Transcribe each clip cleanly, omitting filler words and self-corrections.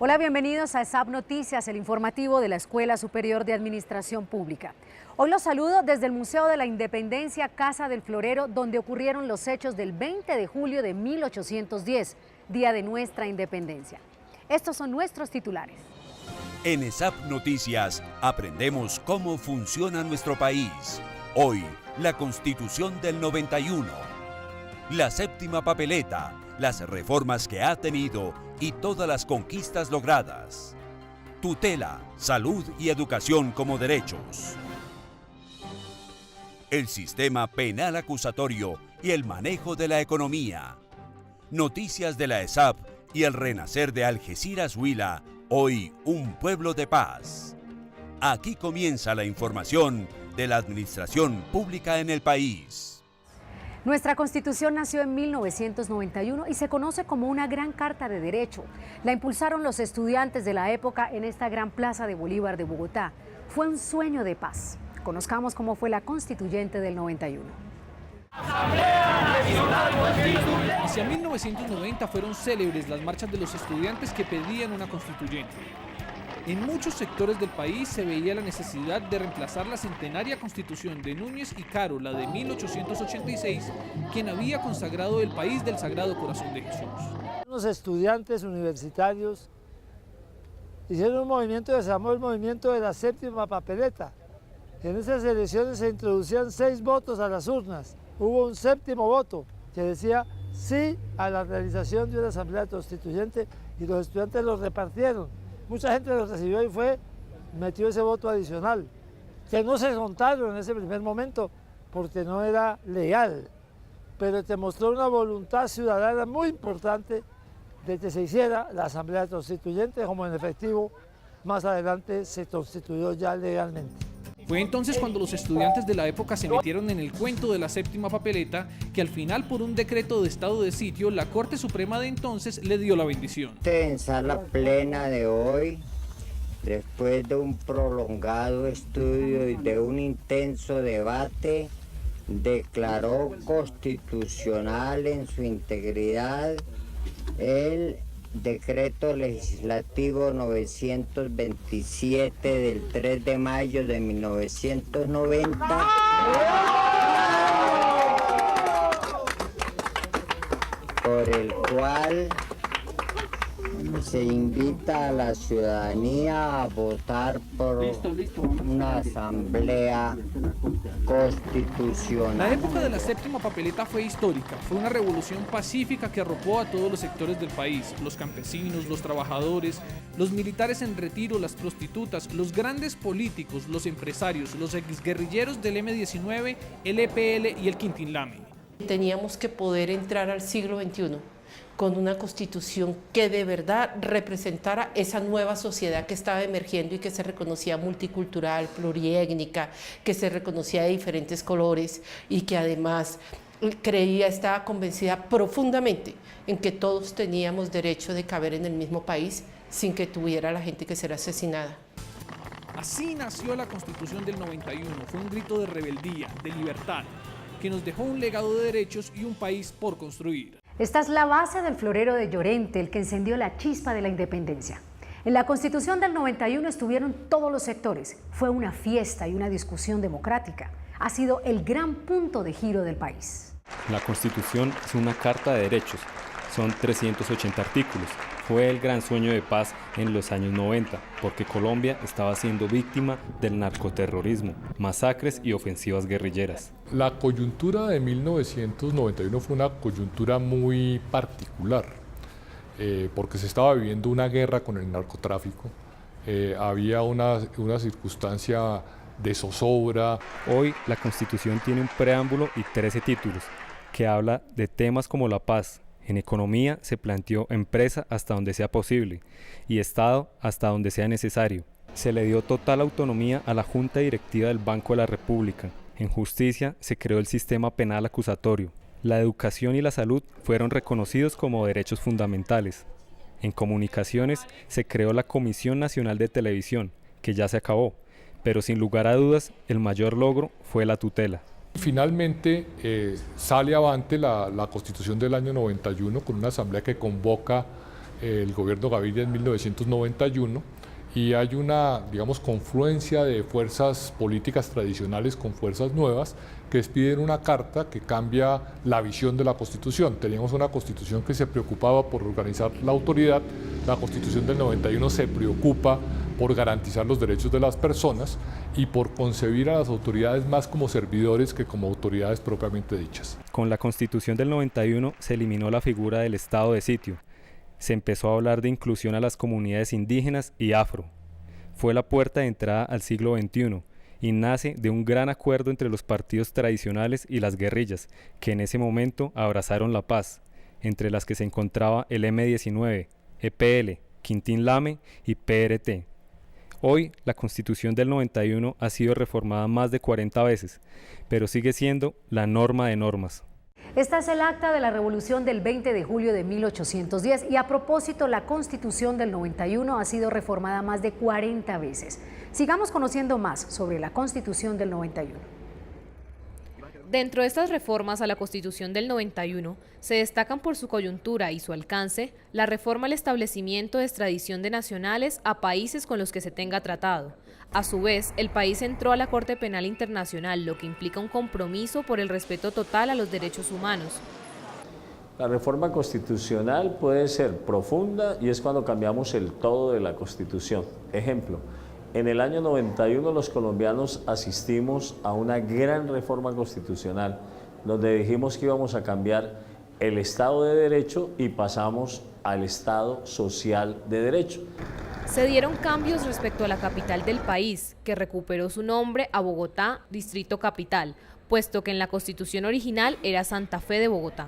Hola, bienvenidos a ESAP Noticias, el informativo de la Escuela Superior de Administración Pública. Hoy los saludo desde el Museo de la Independencia, Casa del Florero, donde ocurrieron los hechos del 20 de julio de 1810, día de nuestra independencia. Estos son nuestros titulares. En ESAP Noticias aprendemos cómo funciona nuestro país. Hoy, la Constitución del 91, la séptima papeleta, las reformas que ha tenido y todas las conquistas logradas. Tutela, salud y educación como derechos. El sistema penal acusatorio y el manejo de la economía. Noticias de la ESAP y el renacer de Algeciras Huila, hoy un pueblo de paz. Aquí comienza la información de la administración pública en el país. Nuestra Constitución nació en 1991 y se conoce como una gran carta de derecho. La impulsaron los estudiantes de la época en esta gran plaza de Bolívar de Bogotá. Fue un sueño de paz. Conozcamos cómo fue la constituyente del 91. Hacia 1990 fueron célebres las marchas de los estudiantes que pedían una constituyente. En muchos sectores del país se veía la necesidad de reemplazar la centenaria Constitución de Núñez y Caro, la de 1886, quien había consagrado el país del Sagrado Corazón de Jesús. Los estudiantes universitarios hicieron un movimiento que se llamó el movimiento de la séptima papeleta. En esas elecciones se introducían 6 votos a las urnas. Hubo un séptimo voto que decía sí a la realización de una asamblea constituyente y los estudiantes lo repartieron. Mucha gente lo recibió y metió ese voto adicional, que no se contaron en ese primer momento porque no era legal, pero te mostró una voluntad ciudadana muy importante de que se hiciera la Asamblea Constituyente, como en efectivo más adelante se constituyó ya legalmente. Fue entonces cuando los estudiantes de la época se metieron en el cuento de la séptima papeleta, que al final, por un decreto de estado de sitio, la Corte Suprema de entonces le dio la bendición. En sala plena de hoy, después de un prolongado estudio y de un intenso debate, declaró constitucional en su integridad el Decreto Legislativo 927 del 3 de mayo de 1990, por el cual se invita a la ciudadanía a votar por una asamblea constitucional. La época de la séptima papeleta fue histórica, fue una revolución pacífica que arropó a todos los sectores del país, los campesinos, los trabajadores, los militares en retiro, las prostitutas, los grandes políticos, los empresarios, los exguerrilleros del M-19, el EPL y el Quintín-Lame. Teníamos que poder entrar al siglo XXI con una constitución que de verdad representara esa nueva sociedad que estaba emergiendo y que se reconocía multicultural, pluriétnica, que se reconocía de diferentes colores y que además estaba convencida profundamente en que todos teníamos derecho de caber en el mismo país sin que tuviera la gente que ser asesinada. Así nació la Constitución del 91, fue un grito de rebeldía, de libertad, que nos dejó un legado de derechos y un país por construir. Esta es la base del florero de Llorente, el que encendió la chispa de la independencia. En la Constitución del 91 estuvieron todos los sectores. Fue una fiesta y una discusión democrática. Ha sido el gran punto de giro del país. La Constitución es una carta de derechos. Son 380 artículos. Fue el gran sueño de paz en los años 90, porque Colombia estaba siendo víctima del narcoterrorismo, masacres y ofensivas guerrilleras. La coyuntura de 1991 fue una coyuntura muy particular, porque se estaba viviendo una guerra con el narcotráfico, había una circunstancia de zozobra. Hoy la Constitución tiene un preámbulo y 13 títulos, que habla de temas como la paz. En economía se planteó empresa hasta donde sea posible y Estado hasta donde sea necesario. Se le dio total autonomía a la Junta Directiva del Banco de la República. En justicia se creó el sistema penal acusatorio. La educación y la salud fueron reconocidos como derechos fundamentales. En comunicaciones se creó la Comisión Nacional de Televisión, que ya se acabó, pero sin lugar a dudas el mayor logro fue la tutela. Finalmente sale avante la Constitución del año 91 con una asamblea que convoca el gobierno Gaviria en 1991, y hay una, digamos, confluencia de fuerzas políticas tradicionales con fuerzas nuevas que expiden una carta que cambia la visión de la Constitución. Teníamos una Constitución que se preocupaba por organizar la autoridad, la Constitución del 91 se preocupa por garantizar los derechos de las personas y por concebir a las autoridades más como servidores que como autoridades propiamente dichas. Con la Constitución del 91 se eliminó la figura del estado de sitio. Se empezó a hablar de inclusión a las comunidades indígenas y afro. Fue la puerta de entrada al siglo XXI y nace de un gran acuerdo entre los partidos tradicionales y las guerrillas, que en ese momento abrazaron la paz, entre las que se encontraba el M-19, EPL, Quintín Lame y PRT. Hoy, la Constitución del 91 ha sido reformada más de 40 veces, pero sigue siendo la norma de normas. Esta es el acta de la Revolución del 20 de julio de 1810 y a propósito, la Constitución del 91 ha sido reformada más de 40 veces. Sigamos conociendo más sobre la Constitución del 91. Dentro de estas reformas a la Constitución del 91 se destacan por su coyuntura y su alcance la reforma al establecimiento de extradición de nacionales a países con los que se tenga tratado. A su vez, el país entró a la Corte Penal Internacional, lo que implica un compromiso por el respeto total a los derechos humanos. La reforma constitucional puede ser profunda y es cuando cambiamos el todo de la Constitución. Ejemplo, en el año 91 los colombianos asistimos a una gran reforma constitucional donde dijimos que íbamos a cambiar el Estado de Derecho y pasamos al Estado Social de Derecho. Se dieron cambios respecto a la capital del país, que recuperó su nombre a Bogotá, Distrito Capital, puesto que en la Constitución original era Santa Fe de Bogotá.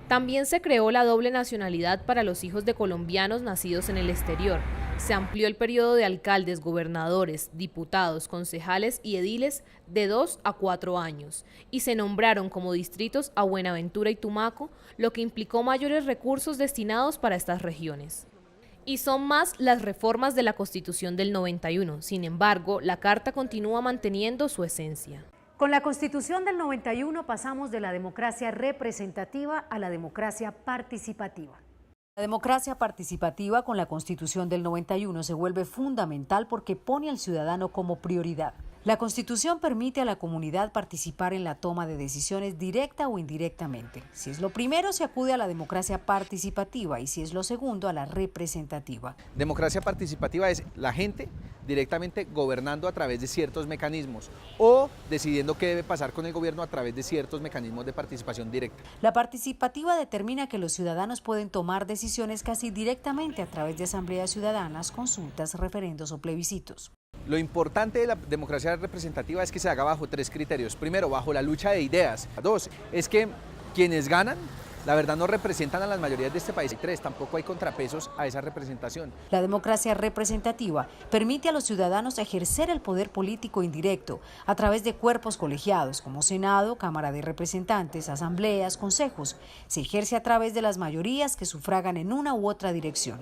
También se creó la doble nacionalidad para los hijos de colombianos nacidos en el exterior. Se amplió el periodo de alcaldes, gobernadores, diputados, concejales y ediles de 2 a 4 años, y se nombraron como distritos a Buenaventura y Tumaco, lo que implicó mayores recursos destinados para estas regiones. Y son más las reformas de la Constitución del 91. Sin embargo, la Carta continúa manteniendo su esencia. Con la Constitución del 91 pasamos de la democracia representativa a la democracia participativa. La democracia participativa con la Constitución del 91 se vuelve fundamental porque pone al ciudadano como prioridad. La Constitución permite a la comunidad participar en la toma de decisiones directa o indirectamente. Si es lo primero, se acude a la democracia participativa y si es lo segundo, a la representativa. Democracia participativa es la gente directamente gobernando a través de ciertos mecanismos o decidiendo qué debe pasar con el gobierno a través de ciertos mecanismos de participación directa. La participativa determina que los ciudadanos pueden tomar decisiones casi directamente a través de asambleas ciudadanas, consultas, referendos o plebiscitos. Lo importante de la democracia representativa es que se haga bajo 3 criterios. Primero, bajo la lucha de ideas. 2, es que quienes ganan, la verdad, no representan a las mayorías de este país. Y 3, tampoco hay contrapesos a esa representación. La democracia representativa permite a los ciudadanos ejercer el poder político indirecto a través de cuerpos colegiados como Senado, Cámara de Representantes, asambleas, consejos. Se ejerce a través de las mayorías que sufragan en una u otra dirección.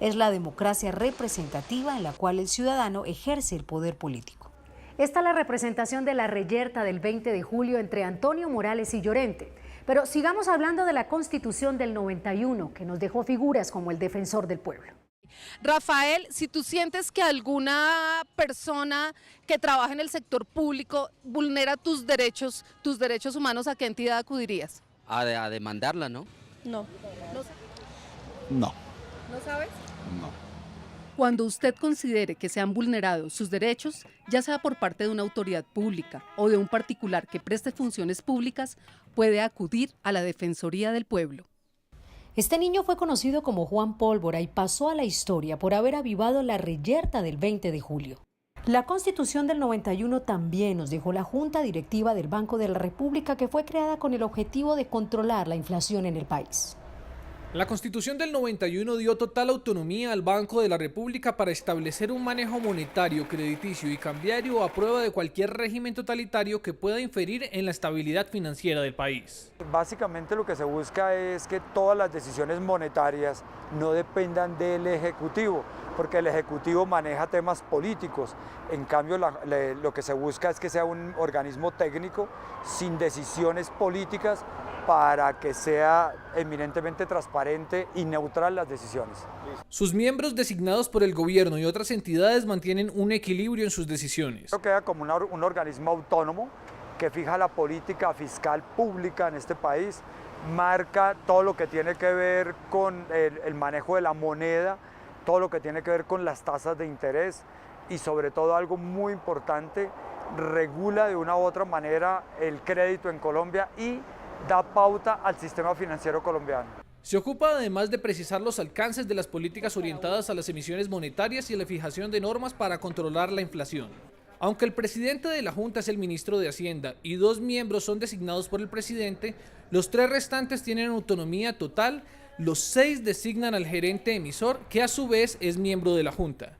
Es la democracia representativa en la cual el ciudadano ejerce el poder político. Esta es la representación de la reyerta del 20 de julio entre Antonio Morales y Llorente. Pero sigamos hablando de la Constitución del 91, que nos dejó figuras como el defensor del pueblo. Rafael, si tú sientes que alguna persona que trabaja en el sector público vulnera tus derechos humanos, ¿a qué entidad acudirías? A demandarla, ¿no? No. No. ¿No sabes? No. Cuando usted considere que se han vulnerado sus derechos, ya sea por parte de una autoridad pública o de un particular que preste funciones públicas, puede acudir a la Defensoría del Pueblo. Este niño fue conocido como Juan Pólvora y pasó a la historia por haber avivado la reyerta del 20 de julio. La Constitución del 91 también nos dejó la Junta Directiva del Banco de la República, que fue creada con el objetivo de controlar la inflación en el país. La Constitución del 91 dio total autonomía al Banco de la República para establecer un manejo monetario, crediticio y cambiario a prueba de cualquier régimen totalitario que pueda inferir en la estabilidad financiera del país. Básicamente lo que se busca es que todas las decisiones monetarias no dependan del Ejecutivo, porque el Ejecutivo maneja temas políticos. En cambio, lo que se busca es que sea un organismo técnico sin decisiones políticas para que sea eminentemente transparente y neutral las decisiones. Sus miembros designados por el gobierno y otras entidades mantienen un equilibrio en sus decisiones. Esto queda como un organismo autónomo que fija la política fiscal pública en este país, marca todo lo que tiene que ver con el manejo de la moneda, todo lo que tiene que ver con las tasas de interés y sobre todo algo muy importante, regula de una u otra manera el crédito en Colombia y da pauta al sistema financiero colombiano. Se ocupa además de precisar los alcances de las políticas orientadas a las emisiones monetarias y a la fijación de normas para controlar la inflación. Aunque el presidente de la Junta es el ministro de Hacienda y 2 miembros son designados por el presidente, los 3 restantes tienen autonomía total, los 6 designan al gerente emisor, que a su vez es miembro de la Junta.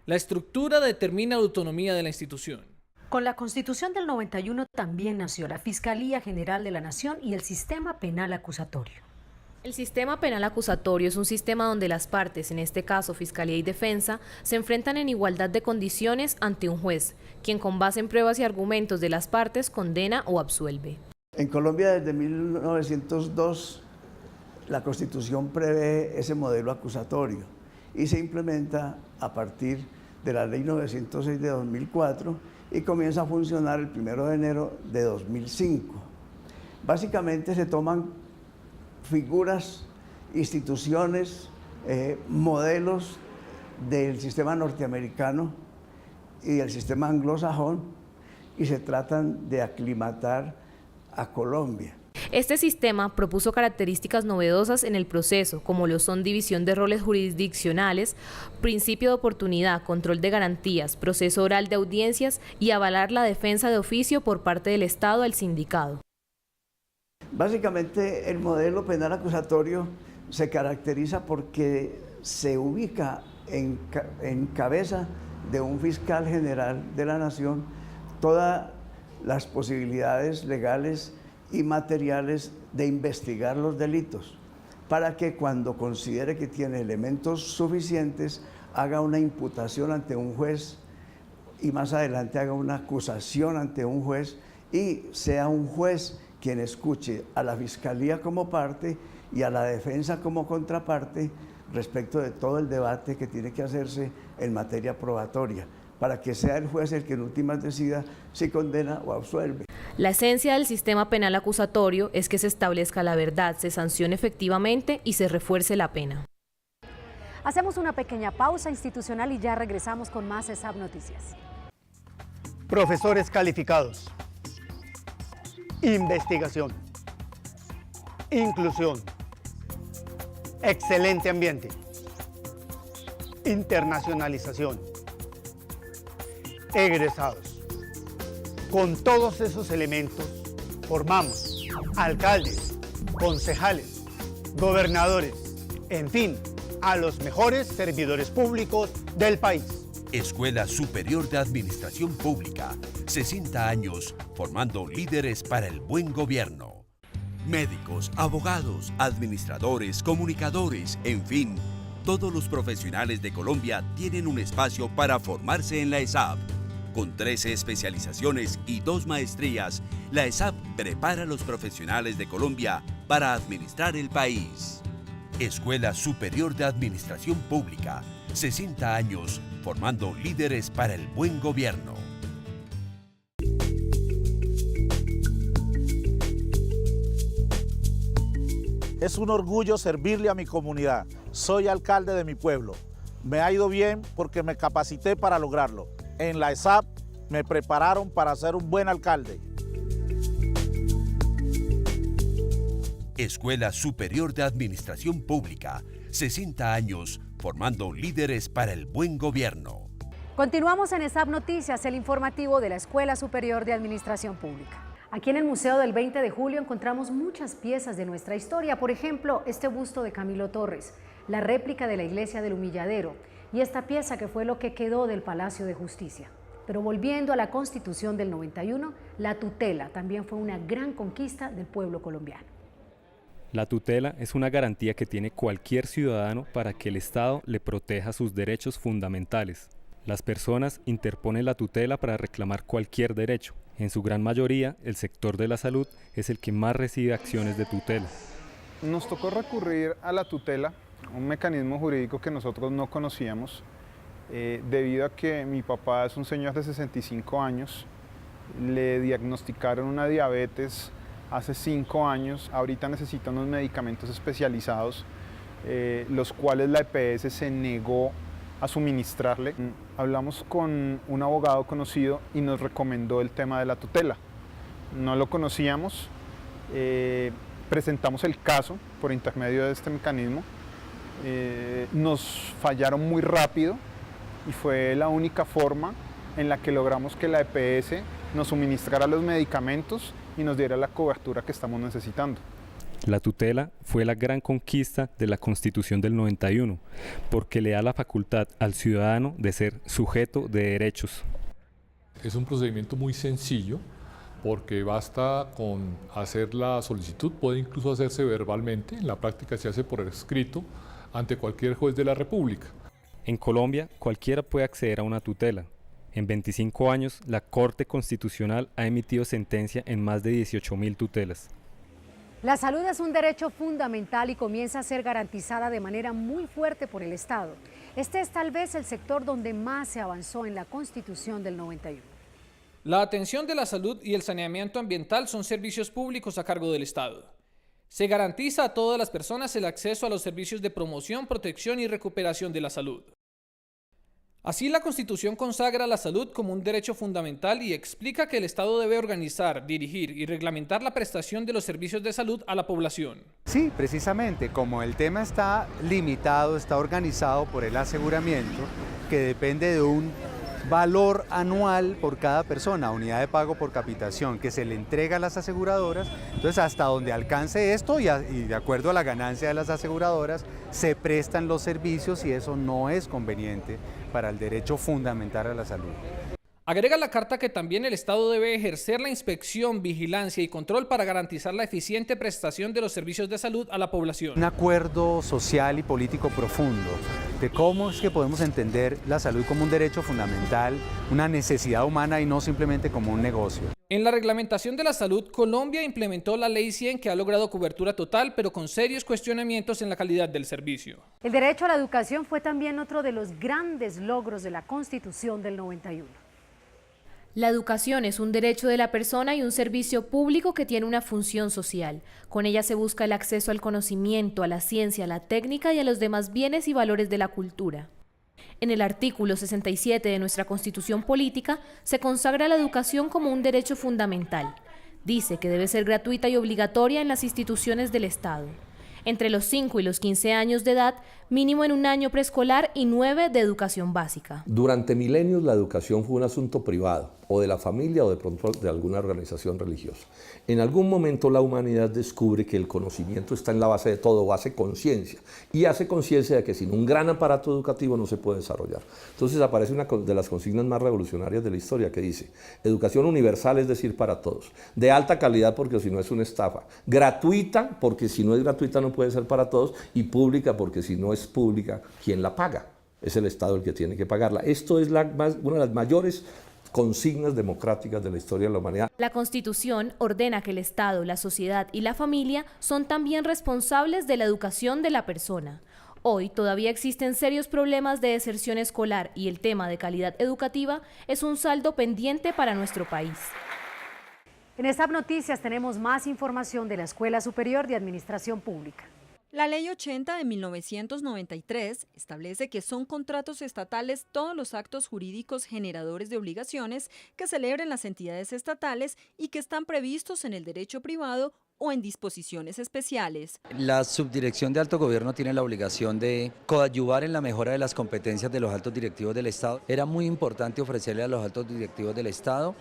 La estructura determina la autonomía de la institución. Con la Constitución del 91 también nació la Fiscalía General de la Nación y el Sistema Penal Acusatorio. El sistema penal acusatorio es un sistema donde las partes, en este caso Fiscalía y Defensa, se enfrentan en igualdad de condiciones ante un juez, quien con base en pruebas y argumentos de las partes condena o absuelve. En Colombia desde 1902 la Constitución prevé ese modelo acusatorio y se implementa a partir de la Ley 906 de 2004 y comienza a funcionar el 1 de enero de 2005. Básicamente se toman figuras, instituciones, modelos del sistema norteamericano y del sistema anglosajón y se tratan de aclimatar a Colombia. Este sistema propuso características novedosas en el proceso, como lo son división de roles jurisdiccionales, principio de oportunidad, control de garantías, proceso oral de audiencias y avalar la defensa de oficio por parte del Estado al sindicado. Básicamente el modelo penal acusatorio se caracteriza porque se ubica en cabeza de un fiscal general de la nación todas las posibilidades legales y materiales de investigar los delitos, para que cuando considere que tiene elementos suficientes haga una imputación ante un juez y más adelante haga una acusación ante un juez y sea un juez quien escuche a la Fiscalía como parte y a la defensa como contraparte respecto de todo el debate que tiene que hacerse en materia probatoria, para que sea el juez el que en últimas decida si condena o absuelve. La esencia del sistema penal acusatorio es que se establezca la verdad, se sancione efectivamente y se refuerce la pena. Hacemos una pequeña pausa institucional y ya regresamos con más ESAP Noticias. Profesores calificados, investigación, inclusión, excelente ambiente, internacionalización, egresados. Con todos esos elementos formamos alcaldes, concejales, gobernadores, en fin, a los mejores servidores públicos del país. Escuela Superior de Administración Pública, 60 años formando líderes para el buen gobierno. Médicos, abogados, administradores, comunicadores, en fin, todos los profesionales de Colombia tienen un espacio para formarse en la ESAP. Con 13 especializaciones y 2 maestrías, la ESAP prepara a los profesionales de Colombia para administrar el país. Escuela Superior de Administración Pública, 60 años formando líderes para el buen gobierno. Es un orgullo servirle a mi comunidad. Soy alcalde de mi pueblo. Me ha ido bien porque me capacité para lograrlo. En la ESAP me prepararon para ser un buen alcalde. Escuela Superior de Administración Pública, 60 años formando líderes para el buen gobierno. Continuamos en ESAP Noticias, el informativo de la Escuela Superior de Administración Pública. Aquí en el Museo del 20 de Julio encontramos muchas piezas de nuestra historia. Por ejemplo, este busto de Camilo Torres, la réplica de la iglesia del Humilladero y esta pieza que fue lo que quedó del Palacio de Justicia. Pero volviendo a la Constitución del 91, la tutela también fue una gran conquista del pueblo colombiano. La tutela es una garantía que tiene cualquier ciudadano para que el Estado le proteja sus derechos fundamentales. Las personas interponen la tutela para reclamar cualquier derecho. En su gran mayoría, el sector de la salud es el que más recibe acciones de tutela. Nos tocó recurrir a la tutela, un mecanismo jurídico que nosotros no conocíamos, debido a que mi papá es un señor de 65 años, le diagnosticaron una diabetes hace 5 años, ahorita necesita unos medicamentos especializados, los cuales la EPS se negó a suministrarle. Hablamos con un abogado conocido y nos recomendó el tema de la tutela. No lo conocíamos, presentamos el caso por intermedio de este mecanismo, nos fallaron muy rápido y fue la única forma en la que logramos que la EPS nos suministrara los medicamentos y nos diera la cobertura que estamos necesitando. La tutela fue la gran conquista de la Constitución del 91, porque le da la facultad al ciudadano de ser sujeto de derechos. Es un procedimiento muy sencillo, porque basta con hacer la solicitud, puede incluso hacerse verbalmente, en la práctica se hace por escrito, ante cualquier juez de la República. En Colombia, cualquiera puede acceder a una tutela. En 25 años, la Corte Constitucional ha emitido sentencia en más de 18.000 tutelas. La salud es un derecho fundamental y comienza a ser garantizada de manera muy fuerte por el Estado. Este es tal vez el sector donde más se avanzó en la Constitución del 91. La atención de la salud y el saneamiento ambiental son servicios públicos a cargo del Estado. Se garantiza a todas las personas el acceso a los servicios de promoción, protección y recuperación de la salud. Así, la Constitución consagra la salud como un derecho fundamental y explica que el Estado debe organizar, dirigir y reglamentar la prestación de los servicios de salud a la población. Sí, precisamente, como el tema está limitado, está organizado por el aseguramiento, que depende de un valor anual por cada persona, unidad de pago por capitación, que se le entrega a las aseguradoras. Entonces, hasta donde alcance esto y de acuerdo a la ganancia de las aseguradoras, se prestan los servicios y eso no es conveniente para el derecho fundamental a la salud. Agrega la carta que también el Estado debe ejercer la inspección, vigilancia y control para garantizar la eficiente prestación de los servicios de salud a la población. Un acuerdo social y político profundo de cómo es que podemos entender la salud como un derecho fundamental, una necesidad humana y no simplemente como un negocio. En la reglamentación de la salud, Colombia implementó la Ley 100, que ha logrado cobertura total, pero con serios cuestionamientos en la calidad del servicio. El derecho a la educación fue también otro de los grandes logros de la Constitución del 91. La educación es un derecho de la persona y un servicio público que tiene una función social. Con ella se busca el acceso al conocimiento, a la ciencia, a la técnica y a los demás bienes y valores de la cultura. En el artículo 67 de nuestra Constitución Política se consagra la educación como un derecho fundamental. Dice que debe ser gratuita y obligatoria en las instituciones del Estado. Entre los 5 y los 15 años de edad, mínimo en un año preescolar y 9 de educación básica. Durante milenios la educación fue un asunto privado, o de la familia o de pronto de alguna organización religiosa. En algún momento la humanidad descubre que el conocimiento está en la base de todo, hace conciencia, y hace conciencia de que sin un gran aparato educativo no se puede desarrollar. Entonces aparece una de las consignas más revolucionarias de la historia que dice: educación universal, es decir, para todos, de alta calidad porque si no es una estafa, gratuita porque si no es gratuita no puede ser para todos, y pública porque si no es pública, ¿quién la paga? Es el Estado el que tiene que pagarla. Esto es una de las mayores consignas democráticas de la historia de la humanidad. La Constitución ordena que el Estado, la sociedad y la familia son también responsables de la educación de la persona. Hoy todavía existen serios problemas de deserción escolar y el tema de calidad educativa es un saldo pendiente para nuestro país. En SAP Noticias tenemos más información de la Escuela Superior de Administración Pública. La Ley 80 de 1993 establece que son contratos estatales todos los actos jurídicos generadores de obligaciones que celebren las entidades estatales y que están previstos en el derecho privado o en disposiciones especiales. La Subdirección de Alto Gobierno tiene la obligación de coadyuvar en la mejora de las competencias de los altos directivos del Estado. Era muy importante ofrecerle a los altos directivos del Estado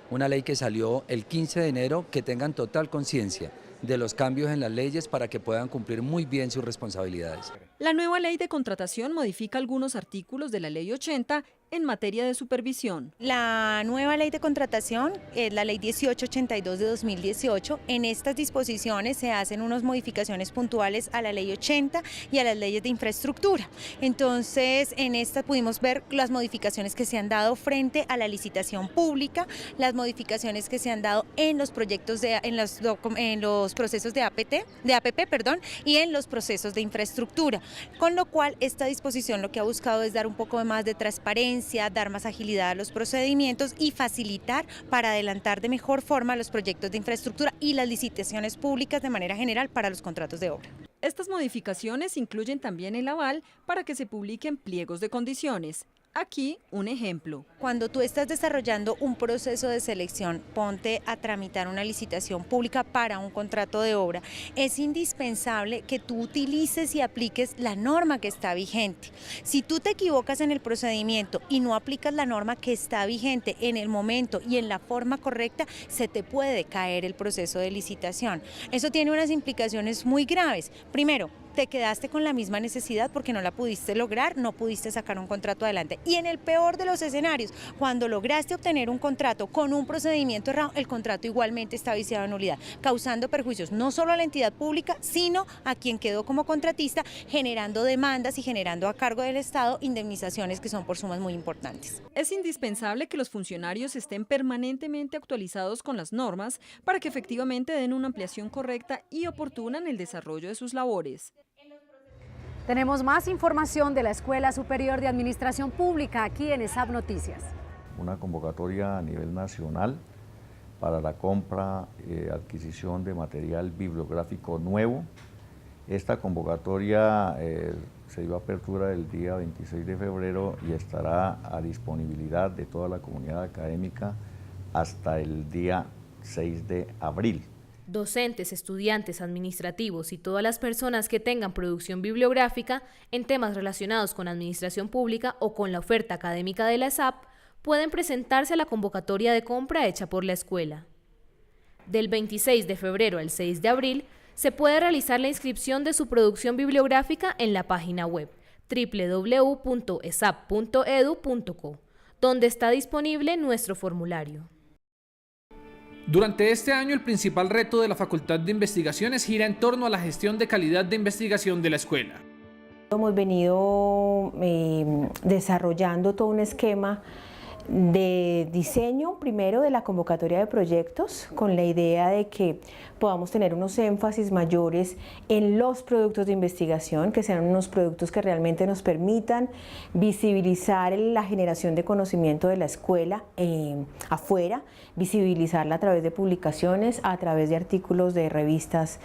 una ley que salió el 15 de enero que tengan total conciencia de los cambios en las leyes para que puedan cumplir muy bien sus responsabilidades. La nueva ley de contratación modifica algunos artículos de la Ley 80, en materia de supervisión. La nueva ley de contratación es la ley 1882 de 2018. En estas disposiciones se hacen unas modificaciones puntuales a la ley 80 y a las leyes de infraestructura. Entonces, en esta pudimos ver las modificaciones que se han dado frente a la licitación pública, las modificaciones que se han dado en los proyectos en los procesos de APP, y en los procesos de infraestructura, con lo cual esta disposición lo que ha buscado es dar un poco más de transparencia, dar más agilidad a los procedimientos y facilitar para adelantar de mejor forma los proyectos de infraestructura y las licitaciones públicas de manera general para los contratos de obra. Estas modificaciones incluyen también el aval para que se publiquen pliegos de condiciones. Aquí un ejemplo. Cuando tú estás desarrollando un proceso de selección, ponte a tramitar una licitación pública para un contrato de obra, es indispensable que tú utilices y apliques la norma que está vigente. Si tú te equivocas en el procedimiento y no aplicas la norma que está vigente en el momento y en la forma correcta, se te puede caer el proceso de licitación. Eso tiene unas implicaciones muy graves. Primero, te quedaste con la misma necesidad porque no la pudiste lograr, no pudiste sacar un contrato adelante. Y en el peor de los escenarios, cuando lograste obtener un contrato con un procedimiento errado, el contrato igualmente está viciado en nulidad, causando perjuicios no solo a la entidad pública, sino a quien quedó como contratista, generando demandas y generando a cargo del Estado indemnizaciones que son por sumas muy importantes. Es indispensable que los funcionarios estén permanentemente actualizados con las normas para que efectivamente den una ampliación correcta y oportuna en el desarrollo de sus labores. Tenemos más información de la Escuela Superior de Administración Pública aquí en ESAP Noticias. Una convocatoria a nivel nacional para la compra y adquisición de material bibliográfico nuevo. Esta convocatoria se dio apertura el día 26 de febrero y estará a disponibilidad de toda la comunidad académica hasta el día 6 de abril. Docentes, estudiantes, administrativos y todas las personas que tengan producción bibliográfica en temas relacionados con administración pública o con la oferta académica de la ESAP pueden presentarse a la convocatoria de compra hecha por la escuela. Del 26 de febrero al 6 de abril se puede realizar la inscripción de su producción bibliográfica en la página web www.esap.edu.co, donde está disponible nuestro formulario. Durante este año, el principal reto de la Facultad de Investigaciones gira en torno a la gestión de calidad de investigación de la escuela. Hemos venido desarrollando todo un esquema de diseño, primero de la convocatoria de proyectos, con la idea de que podamos tener unos énfasis mayores en los productos de investigación, que sean unos productos que realmente nos permitan visibilizar la generación de conocimiento de la escuela afuera, visibilizarla a través de publicaciones, a través de artículos de revistas,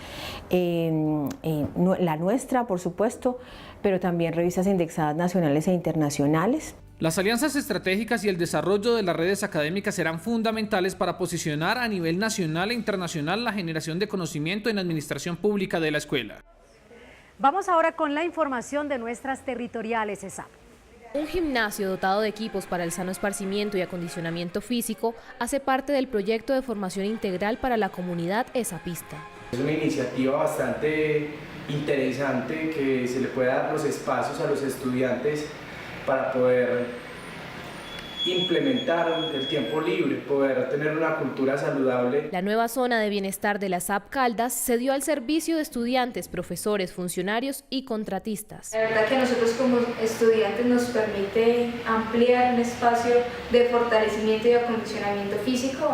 la nuestra por supuesto, pero también revistas indexadas nacionales e internacionales. Las alianzas estratégicas y el desarrollo de las redes académicas serán fundamentales para posicionar a nivel nacional e internacional la generación de conocimiento en administración pública de la escuela. Vamos ahora con la información de nuestras territoriales ESAP. Un gimnasio dotado de equipos para el sano esparcimiento y acondicionamiento físico hace parte del proyecto de formación integral para la comunidad esapista. Es una iniciativa bastante interesante que se le puede dar los espacios a los estudiantes para poder implementar el tiempo libre, poder tener una cultura saludable. La nueva zona de bienestar de la ESAP Caldas se dio al servicio de estudiantes, profesores, funcionarios y contratistas. La verdad que a nosotros como estudiantes nos permite ampliar un espacio de fortalecimiento y acondicionamiento físico,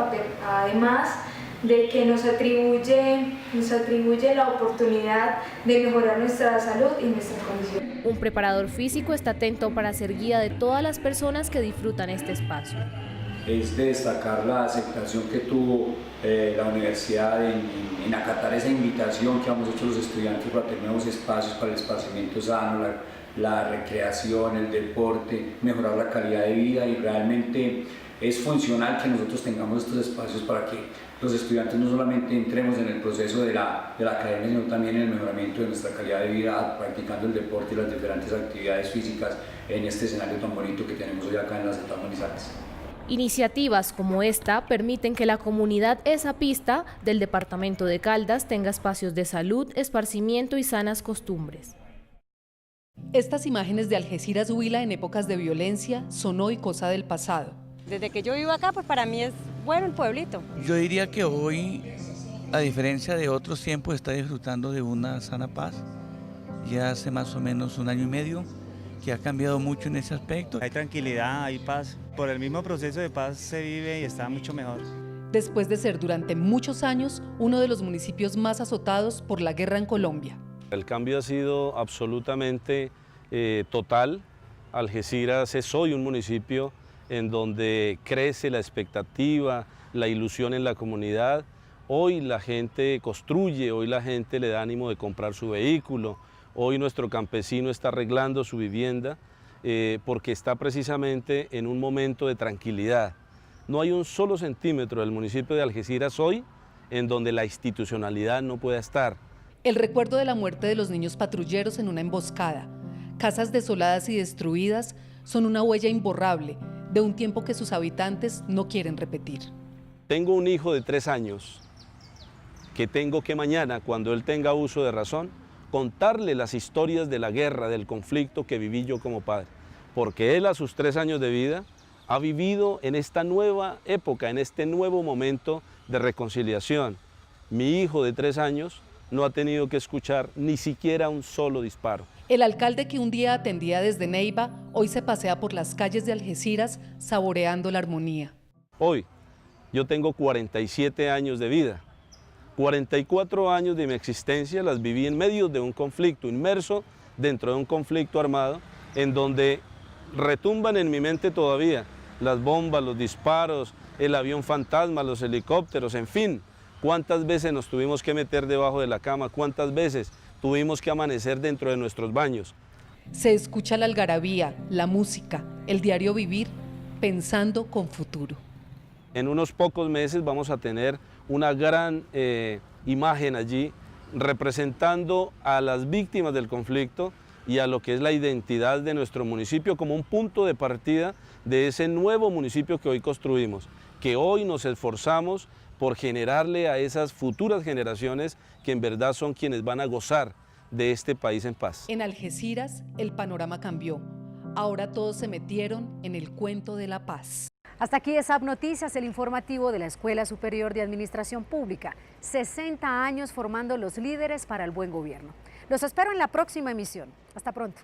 además de que nos atribuye la oportunidad de mejorar nuestra salud y nuestra condición. Un preparador físico está atento para ser guía de todas las personas que disfrutan este espacio. Es de destacar la aceptación que tuvo la universidad en acatar esa invitación que hemos hecho los estudiantes para tener nuevos espacios para el esparcimiento sano, la recreación, el deporte, mejorar la calidad de vida, y realmente es funcional que nosotros tengamos estos espacios para que los estudiantes no solamente entremos en el proceso de la academia, sino también en el mejoramiento de nuestra calidad de vida, practicando el deporte y las diferentes actividades físicas en este escenario tan bonito que tenemos hoy acá en las ESAP Manizales. Iniciativas como esta permiten que la comunidad esapista del departamento de Caldas tenga espacios de salud, esparcimiento y sanas costumbres. Estas imágenes de Algeciras Huila en épocas de violencia son hoy cosa del pasado. Desde que yo vivo acá, pues para mí es bueno el pueblito. Yo diría que hoy, a diferencia de otros tiempos, está disfrutando de una sana paz. Ya hace más o menos 1 año y medio que ha cambiado mucho en ese aspecto. Hay tranquilidad, hay paz. Por el mismo proceso de paz se vive y está mucho mejor. Después de ser durante muchos años uno de los municipios más azotados por la guerra en Colombia. El cambio ha sido absolutamente total. Algeciras es hoy un municipio en donde crece la expectativa, la ilusión en la comunidad. Hoy la gente construye, hoy la gente le da ánimo de comprar su vehículo, hoy nuestro campesino está arreglando su vivienda porque está precisamente en un momento de tranquilidad. No hay un solo centímetro del municipio de Algeciras hoy en donde la institucionalidad no pueda estar. El recuerdo de la muerte de los niños patrulleros en una emboscada, casas desoladas y destruidas son una huella imborrable de un tiempo que sus habitantes no quieren repetir. Tengo un hijo de 3 años que tengo que mañana, cuando él tenga uso de razón, contarle las historias de la guerra, del conflicto que viví yo como padre. Porque él a sus 3 años de vida ha vivido en esta nueva época, en este nuevo momento de reconciliación. Mi hijo de 3 años no ha tenido que escuchar ni siquiera un solo disparo. El alcalde que un día atendía desde Neiva, hoy se pasea por las calles de Algeciras saboreando la armonía. Hoy yo tengo 47 años de vida. 44 años de mi existencia las viví en medio de un conflicto, inmerso dentro de un conflicto armado, en donde retumban en mi mente todavía las bombas, los disparos, el avión fantasma, los helicópteros, en fin. ¿Cuántas veces nos tuvimos que meter debajo de la cama? ¿Cuántas veces tuvimos que amanecer dentro de nuestros baños? Se escucha la algarabía, la música, el diario vivir, pensando con futuro. En unos pocos meses vamos a tener una gran imagen allí representando a las víctimas del conflicto y a lo que es la identidad de nuestro municipio como un punto de partida de ese nuevo municipio que hoy construimos, que hoy nos esforzamos por generarle a esas futuras generaciones que en verdad son quienes van a gozar de este país en paz. En Algeciras el panorama cambió. Ahora todos se metieron en el cuento de la paz. Hasta aquí ESAP Noticias, el informativo de la Escuela Superior de Administración Pública. 60 años formando los líderes para el buen gobierno. Los espero en la próxima emisión. Hasta pronto.